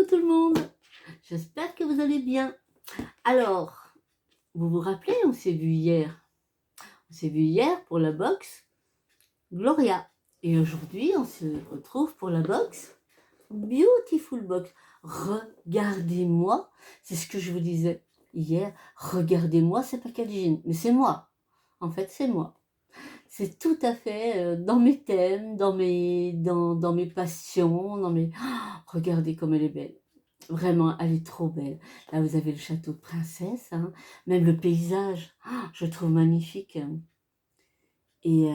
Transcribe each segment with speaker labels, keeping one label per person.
Speaker 1: tout le monde, j'espère que vous allez bien. Alors, vous vous rappelez, on s'est vu hier. On s'est vu hier pour la box Gloria. Et aujourd'hui, on se retrouve pour la box Beautiful Box. Regardez-moi, c'est ce que je vous disais hier. Regardez-moi ce packaging, mais c'est moi. En fait, c'est moi. C'est tout à fait dans mes thèmes, dans mes passions, regardez comme elle est belle. Vraiment, elle est trop belle. Là, vous avez le château de princesse, hein. Même le paysage, je le trouve magnifique. Et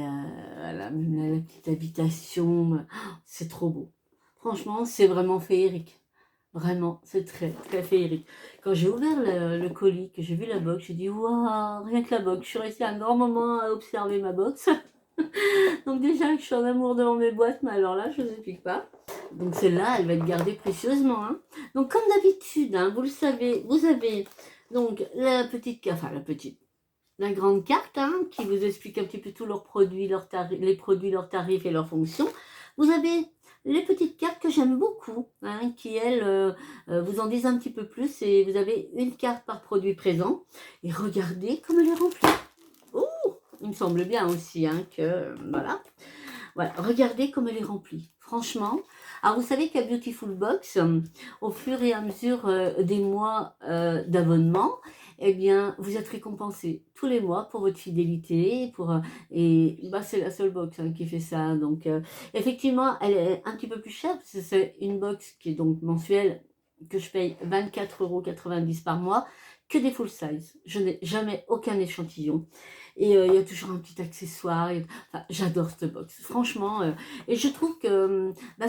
Speaker 1: voilà, même la petite habitation, c'est trop beau. Franchement, c'est vraiment féerique. Vraiment, c'est très, très féerique. Quand j'ai ouvert le colis, que j'ai vu la box, j'ai dit, waouh, rien que la box. Je suis restée un grand moment à observer ma box. Donc déjà, je suis en amour devant mes boîtes, mais alors là, je ne vous explique pas. Donc celle-là, elle va être gardée précieusement, hein. Donc comme d'habitude, hein, vous le savez, vous avez donc la petite, enfin la grande carte, hein, qui vous explique un petit peu tous leurs produits, les produits, leurs tarifs et leurs fonctions. Vous avez les petites cartes que j'aime beaucoup, hein, qui elles vous en disent un petit peu plus, et vous avez une carte par produit présent. Et regardez comme elle est remplie. Oh, il me semble bien aussi, hein, que voilà. Voilà, regardez comme elle est remplie. Franchement, alors vous savez qu'à Beautiful Box, au fur et à mesure des mois d'abonnement, eh bien, vous êtes récompensé tous les mois pour votre fidélité. Et bah, c'est la seule box, hein, qui fait ça. Donc, effectivement, elle est un petit peu plus chère, parce que c'est une box qui est donc mensuelle, que je paye 24,90 € par mois, que des full size. Je n'ai jamais aucun échantillon. Et il y a toujours un petit accessoire. Enfin, j'adore cette box, franchement. Et je trouve que bah,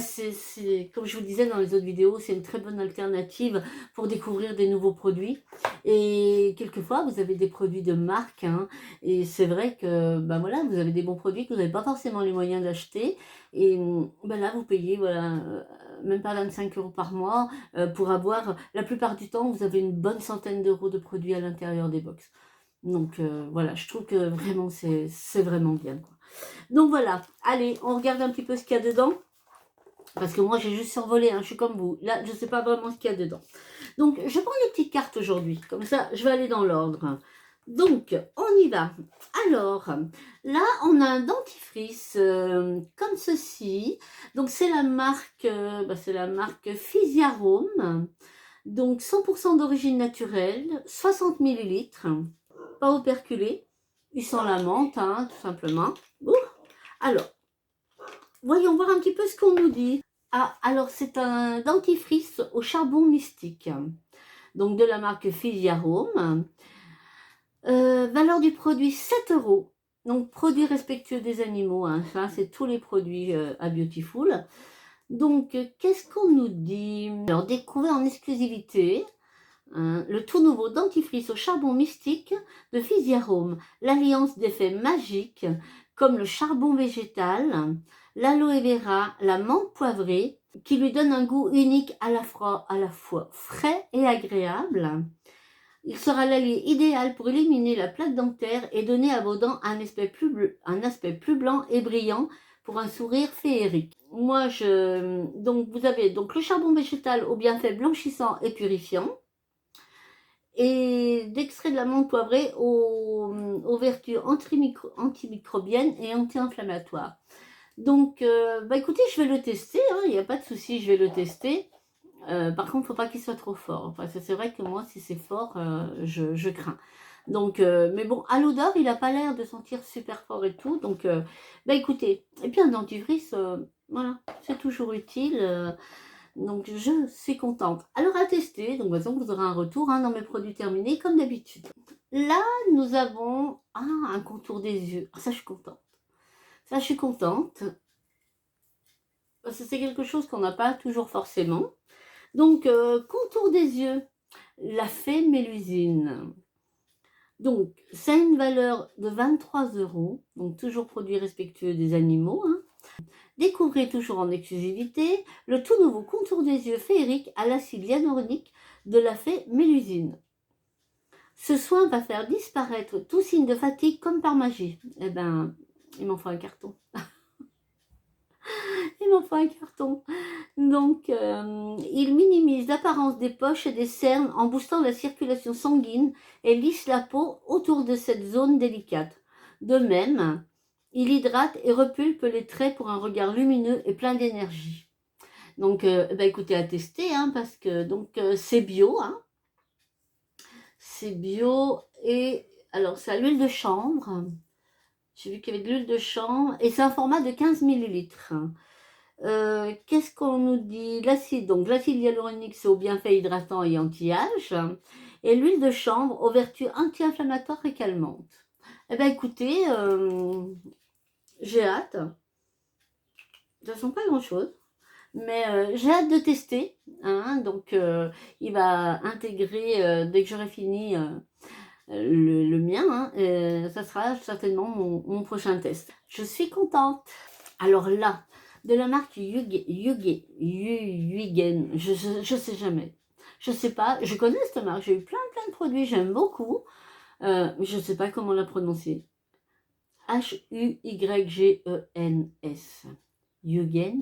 Speaker 1: comme je vous disais dans les autres vidéos, c'est une très bonne alternative pour découvrir des nouveaux produits. Et quelquefois, vous avez des produits de marque, hein, et c'est vrai que bah, voilà, vous avez des bons produits que vous n'avez pas forcément les moyens d'acheter. Et bah, là, vous payez voilà, même pas 25 € par mois pour avoir, la plupart du temps, vous avez une bonne centaine d'euros de produits à l'intérieur des box. Donc voilà, je trouve que vraiment c'est vraiment bien, quoi. Donc voilà, allez, on regarde un petit peu ce qu'il y a dedans. Parce que moi j'ai juste survolé, hein, je suis comme vous. Là, je ne sais pas vraiment ce qu'il y a dedans. Donc je prends les petites cartes aujourd'hui. Comme ça, je vais aller dans l'ordre. Donc, on y va. Alors, là, on a un dentifrice comme ceci. Donc, c'est la marque Physiarome. Donc, 100% d'origine naturelle, 60 millilitres. Pas operculé. Il sent la menthe, hein, tout simplement. Ouh. Alors, voyons voir un petit peu ce qu'on nous dit. Ah, alors c'est un dentifrice au charbon mystique. Donc de la marque Physiarome. Valeur du produit 7 €. Donc produit respectueux des animaux, hein. Ça, c'est tous les produits à Beautiful. Donc, qu'est-ce qu'on nous dit? Alors, découvrez en exclusivité le tout nouveau dentifrice au charbon mystique de Physiarome, l'alliance d'effets magiques comme le charbon végétal, l'aloe vera, la menthe poivrée, qui lui donne un goût unique à la fois frais et agréable. Il sera l'allié idéal pour éliminer la plaque dentaire et donner à vos dents un aspect plus blanc et brillant pour un sourire féerique. Donc vous avez donc le charbon végétal aux bienfaits blanchissants et purifiants, et d'extrait de la menthe poivrée aux vertus antimicrobiennes et anti-inflammatoires. Donc, bah écoutez, je vais le tester, hein, il n'y a pas de souci, je vais le tester. Par contre, il ne faut pas qu'il soit trop fort. Enfin, c'est vrai que moi, si c'est fort, je crains. Donc, mais bon, à l'odeur, il n'a pas l'air de sentir super fort et tout. Donc, bah écoutez, et puis un dentifrice, voilà, c'est toujours utile. Donc, je suis contente. Alors, à tester. Donc, de toute façon, vous aurez un retour, hein, dans mes produits terminés, comme d'habitude. Là, nous avons un contour des yeux. Ah, ça, je suis contente. Ça, je suis contente. Parce que c'est quelque chose qu'on n'a pas toujours forcément. Donc, contour des yeux, la fée Mélusine. Donc, ça a une valeur de 23 €. Donc, toujours produit respectueux des animaux, hein. Découvrez toujours en exclusivité le tout nouveau contour des yeux féerique à l'acide hyaluronique de la fée Mélusine. Ce soin va faire disparaître tout signe de fatigue comme par magie. Eh ben, il m'en faut un carton. Il m'en faut un carton. Donc, il minimise l'apparence des poches et des cernes en boostant la circulation sanguine et lisse la peau autour de cette zone délicate. De même, il hydrate et repulpe les traits pour un regard lumineux et plein d'énergie. Donc, bah, écoutez, à tester, hein, parce que c'est bio, hein, c'est bio et alors c'est à l'huile de chanvre. J'ai vu qu'il y avait de l'huile de chanvre et c'est un format de 15 millilitres. Qu'est-ce qu'on nous dit? L'acide, donc l'acide hyaluronique, c'est au bienfait hydratant et anti-âge. Et l'huile de chanvre aux vertus anti-inflammatoires et calmantes. Eh bien écoutez, j'ai hâte. Ça sent pas grand-chose. Mais j'ai hâte de tester. Hein, donc il va intégrer, dès que j'aurai fini le mien, hein, ça sera certainement mon prochain test. Je suis contente. Alors là, de la marque Huygen, je sais jamais. Je sais pas, je connais cette marque, j'ai eu plein de produits, j'aime beaucoup. Mais je sais pas comment la prononcer. Huygens.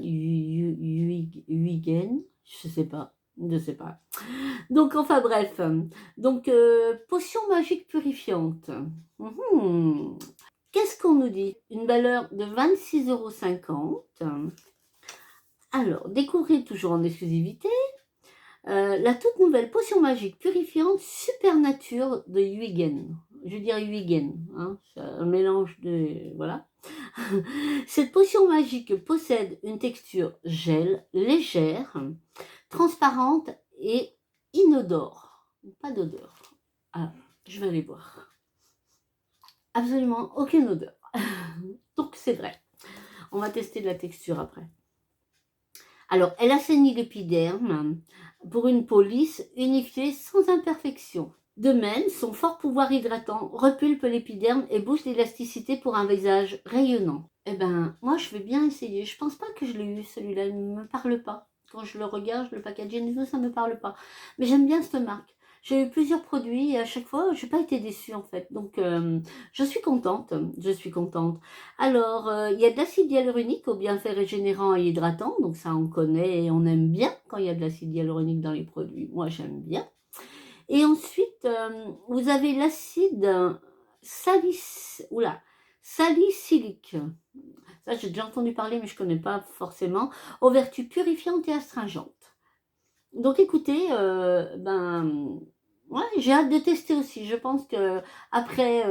Speaker 1: Huygen, je sais pas. Donc enfin bref, donc potion magique purifiante. Qu'est-ce qu'on nous dit? Une valeur de 26,50 €. Alors, découvrez toujours en exclusivité la toute nouvelle potion magique purifiante Super Nature de Huygen. Je dirais Huygen, hein, c'est un mélange de... Voilà. Cette potion magique possède une texture gel, légère, transparente et inodore. Pas d'odeur. Ah, je vais aller voir. Absolument aucune odeur. Donc c'est vrai. On va tester la texture après. Alors, elle assainit l'épiderme pour une peau lisse, unifiée, sans imperfection. De même, son fort pouvoir hydratant repulpe l'épiderme et booste l'élasticité pour un visage rayonnant. Eh ben, moi, je vais bien essayer. Je pense pas que je l'ai eu, celui-là. Il ne me parle pas. Quand je le regarde, le packaging, ça ne me parle pas. Mais j'aime bien cette marque. J'ai eu plusieurs produits et à chaque fois, je n'ai pas été déçue en fait. Donc, je suis contente. Je suis contente. Alors, il y a de l'acide hyaluronique au bienfait régénérant et hydratant. Donc, ça, on connaît et on aime bien quand il y a de l'acide hyaluronique dans les produits. Moi, j'aime bien. Et ensuite, vous avez l'acide salicylique. Ça, j'ai déjà entendu parler, mais je ne connais pas forcément. Aux vertus purifiantes et astringentes. Donc écoutez, ouais, j'ai hâte de tester aussi. Je pense que après,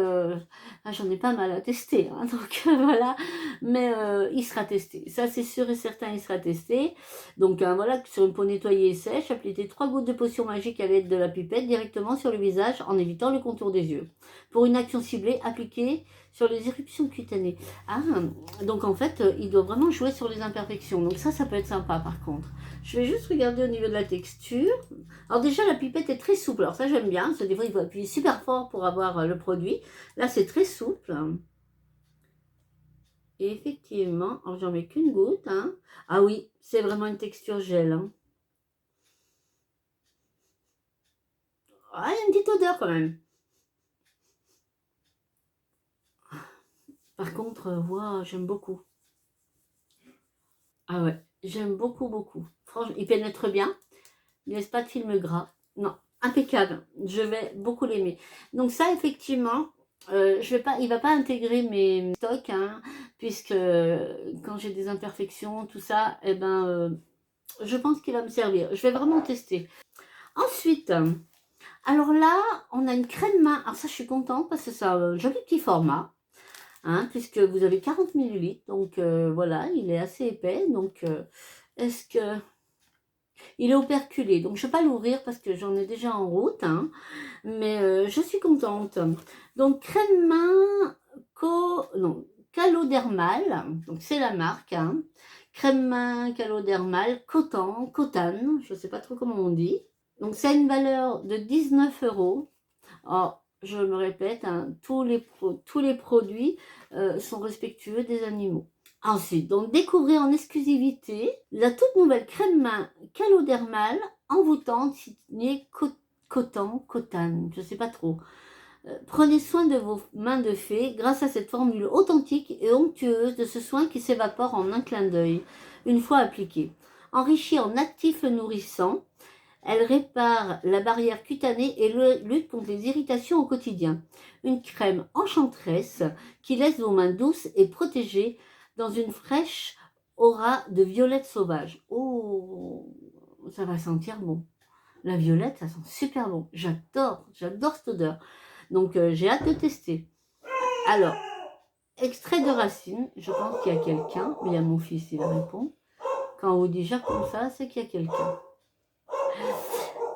Speaker 1: j'en ai pas mal à tester, hein, donc voilà. Mais il sera testé. Ça, c'est sûr et certain, il sera testé. Donc voilà, sur une peau nettoyée et sèche, appliquez 3 gouttes de potion magique à l'aide de la pipette directement sur le visage en évitant le contour des yeux. Pour une action ciblée, appliquée sur les éruptions cutanées. Ah, donc en fait, il doit vraiment jouer sur les imperfections. Donc ça peut être sympa par contre. Je vais juste regarder au niveau de la texture. Alors déjà, la pipette est très souple. Alors ça, j'aime bien. Parce que des fois, il faut appuyer super fort pour avoir le produit. Là, c'est très souple. Et effectivement, alors j'en mets qu'une goutte. Hein. Ah oui, c'est vraiment une texture gel. Hein. Ah, il y a une petite odeur quand même. Par contre, wow, j'aime beaucoup. Ah ouais, j'aime beaucoup, beaucoup. Franchement, il pénètre bien. Il ne laisse pas de film gras. Non, impeccable. Je vais beaucoup l'aimer. Donc ça, effectivement, il ne va pas intégrer mes stocks, hein, puisque quand j'ai des imperfections, tout ça, eh ben, je pense qu'il va me servir. Je vais vraiment tester. Ensuite, alors là, on a une crème main. Alors ça, je suis contente parce que c'est un joli petit format. Hein, puisque vous avez 40 millilitres, donc voilà, il est assez épais. Donc, est-ce que... Il est operculé, donc je ne vais pas l'ouvrir parce que j'en ai déjà en route, hein, mais je suis contente. Donc, crème main calodermale, donc c'est la marque, hein. Crème main calodermale Cotan, je ne sais pas trop comment on dit. Donc, c'est une valeur de 19 €. Alors, je me répète, hein, tous les produits sont respectueux des animaux. Ensuite, donc découvrez en exclusivité la toute nouvelle crème main calodermale envoûtante signée Cotan, je ne sais pas trop. Prenez soin de vos mains de fée grâce à cette formule authentique et onctueuse de ce soin qui s'évapore en un clin d'œil, une fois appliquée. Enrichie en actifs nourrissants, elle répare la barrière cutanée et lutte contre les irritations au quotidien. Une crème enchanteresse qui laisse vos mains douces et protégées dans une fraîche aura de violette sauvage. Oh, ça va sentir bon. La violette, ça sent super bon. J'adore cette odeur. Donc j'ai hâte de tester. Alors, extrait de racine, je pense qu'il y a quelqu'un, mais il y a mon fils, il répond. Quand on vous dit déjà comme ça, c'est qu'il y a quelqu'un.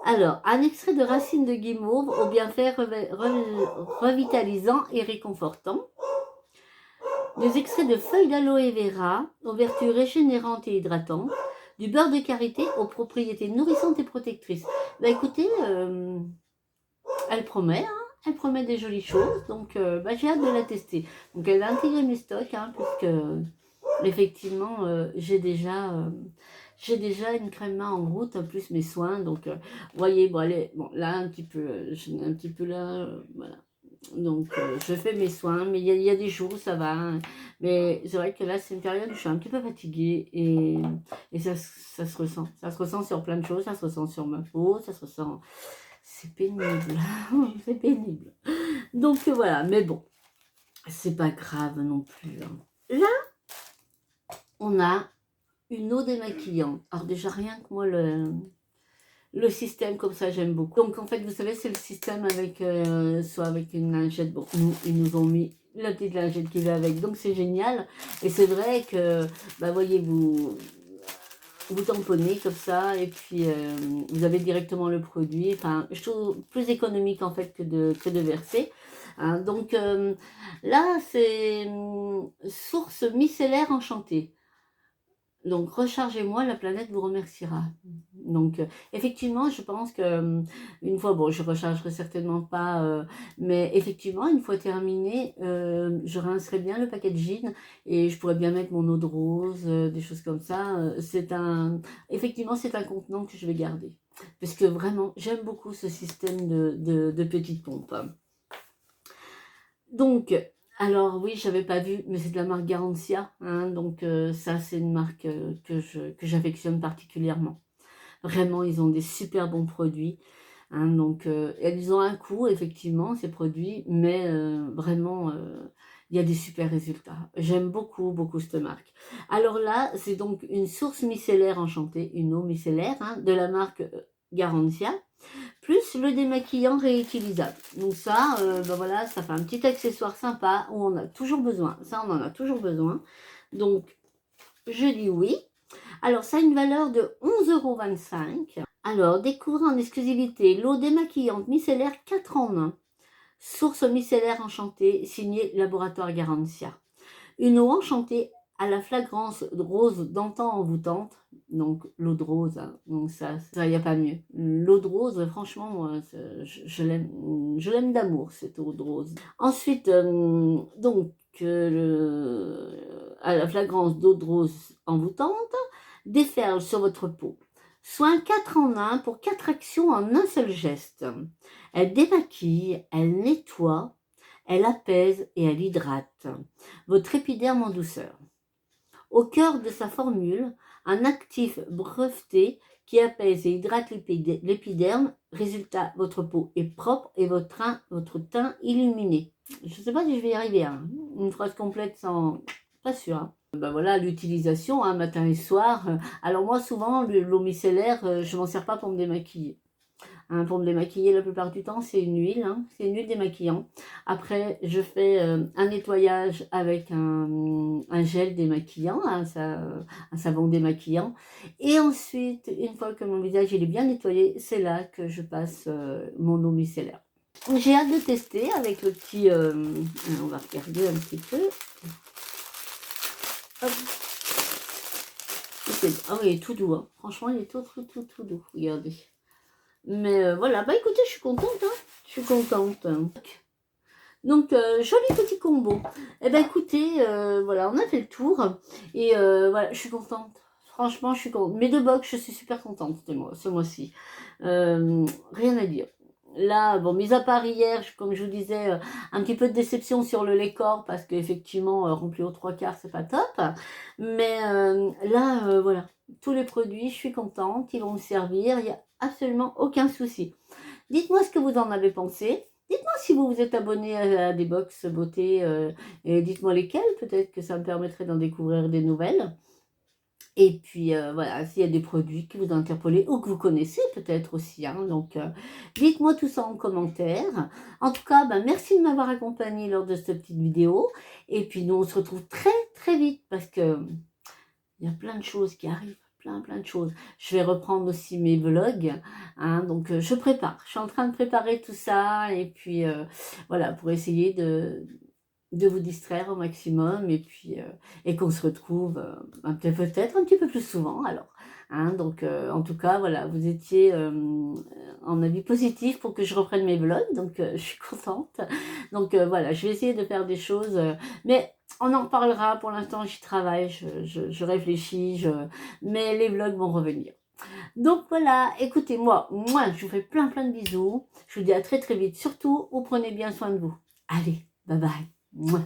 Speaker 1: Alors, un extrait de racine de guimauve aux bienfaits revitalisants et réconfortants. Des extraits de feuilles d'aloe vera aux vertus régénérantes et hydratantes. Du beurre de karité aux propriétés nourrissantes et protectrices. Bah écoutez, elle promet, hein, elle promet des jolies choses, donc j'ai hâte de la tester. Donc elle a intégré mes stocks, hein, puisque effectivement j'ai déjà une crème main en route, en plus mes soins, donc vous voyez, bon, là un petit peu, je mets un petit peu là, voilà. Donc je fais mes soins, mais il y a des jours où ça va, hein. Mais c'est vrai que là c'est une période où je suis un petit peu fatiguée et ça se ressent. Ça se ressent sur plein de choses, ça se ressent sur ma peau, ça se ressent... C'est pénible, c'est pénible. Donc voilà, mais bon, c'est pas grave non plus, hein. Là, on a une eau démaquillante. Alors déjà rien que moi le système comme ça j'aime beaucoup. Donc en fait vous savez c'est le système avec soit avec une lingette, bon ils nous ont mis la petite lingette qui va avec, donc c'est génial. Et c'est vrai que bah voyez vous tamponnez comme ça et puis vous avez directement le produit. Enfin je trouve plus économique en fait que de verser, hein. Donc là c'est source micellaire enchantée. Donc, rechargez-moi, la planète vous remerciera. Donc, effectivement, je pense que une fois, bon, je rechargerai certainement pas, mais effectivement, une fois terminé, je rincerai bien le packaging et je pourrais bien mettre mon eau de rose, des choses comme ça. Effectivement, c'est un contenant que je vais garder. Parce que vraiment, j'aime beaucoup ce système de petites pompes. Donc, alors oui, j'avais pas vu, mais c'est de la marque Garantia, hein, donc ça c'est une marque que j'affectionne particulièrement. Vraiment, ils ont des super bons produits, hein, donc ils ont un coût effectivement ces produits, mais vraiment il y a des super résultats. J'aime beaucoup cette marque. Alors là, c'est donc une source micellaire enchantée, une eau micellaire, hein, de la marque Garantia, plus le démaquillant réutilisable. Donc ça, voilà, ça fait un petit accessoire sympa où on a toujours besoin. Ça, on en a toujours besoin. Donc, je dis oui. Alors, ça a une valeur de 11,25 €. Alors, découvrez en exclusivité l'eau démaquillante micellaire 4 en 1. Source micellaire enchantée, signée Laboratoire Garantia. Une eau enchantée à la flagrance rose d'antan envoûtante, donc l'eau de rose, hein. Donc ça il n'y a pas mieux. L'eau de rose, franchement, moi, je l'aime d'amour, cette eau de rose. Ensuite, donc, à la flagrance d'eau de rose envoûtante, déferle sur votre peau. Soin 4 en 1 pour 4 actions en un seul geste. Elle démaquille, elle nettoie, elle apaise et elle hydrate votre épiderme en douceur. Au cœur de sa formule, un actif breveté qui apaise et hydrate l'épiderme. Résultat, votre peau est propre et votre teint illuminé. Je ne sais pas si je vais y arriver, hein. Une phrase complète sans... Pas sûr, hein. Voilà l'utilisation, hein, matin et soir. Alors moi souvent l'eau micellaire, je m'en sers pas pour me démaquiller. Hein, pour me démaquiller la plupart du temps c'est une huile, hein, c'est une huile démaquillant. Après je fais un nettoyage avec un gel démaquillant, hein, un savon démaquillant, et ensuite une fois que mon visage il est bien nettoyé, c'est là que je passe mon eau micellaire. J'ai hâte de tester avec le petit on va regarder un petit peu. Hop. Ah oui, il est tout doux, hein. Franchement il est tout doux, regardez. Mais voilà, bah écoutez, je suis contente, hein. Je suis contente. Donc, joli petit combo. Eh ben écoutez, voilà, on a fait le tour. Et voilà, je suis contente. Franchement, je suis contente. Mes 2 box, je suis super contente ce mois-ci. Rien à dire. là, bon, mis à part hier, comme je vous disais, un petit peu de déception sur le lait corps parce qu'effectivement, rempli aux 3/4, c'est pas top. Mais là, voilà, tous les produits, je suis contente, ils vont me servir, il n'y a absolument aucun souci. Dites-moi ce que vous en avez pensé. Dites-moi si vous vous êtes abonné à des box beauté et dites-moi lesquelles. Peut-être que ça me permettrait d'en découvrir des nouvelles. Et puis voilà, s'il y a des produits qui vous ont interpellé ou que vous connaissez peut-être aussi. Hein, donc dites-moi tout ça en commentaire. En tout cas, ben, merci de m'avoir accompagné lors de cette petite vidéo. Et puis nous, on se retrouve très très vite parce que il y a plein de choses qui arrivent. Plein de choses. Je vais reprendre aussi mes vlogs, hein, donc je prépare. Je suis en train de préparer tout ça et puis voilà, pour essayer de vous distraire au maximum et puis et qu'on se retrouve peut-être un petit peu plus souvent alors. Hein, donc en tout cas, voilà, vous étiez en avis positif pour que je reprenne mes vlogs, donc je suis contente. Donc voilà, je vais essayer de faire des choses, mais on en reparlera. Pour l'instant, j'y travaille, je réfléchis, mais les vlogs vont revenir. Donc voilà, écoutez, moi, je vous fais plein de bisous. Je vous dis à très vite. Surtout, vous prenez bien soin de vous. Allez, bye bye. Mouah.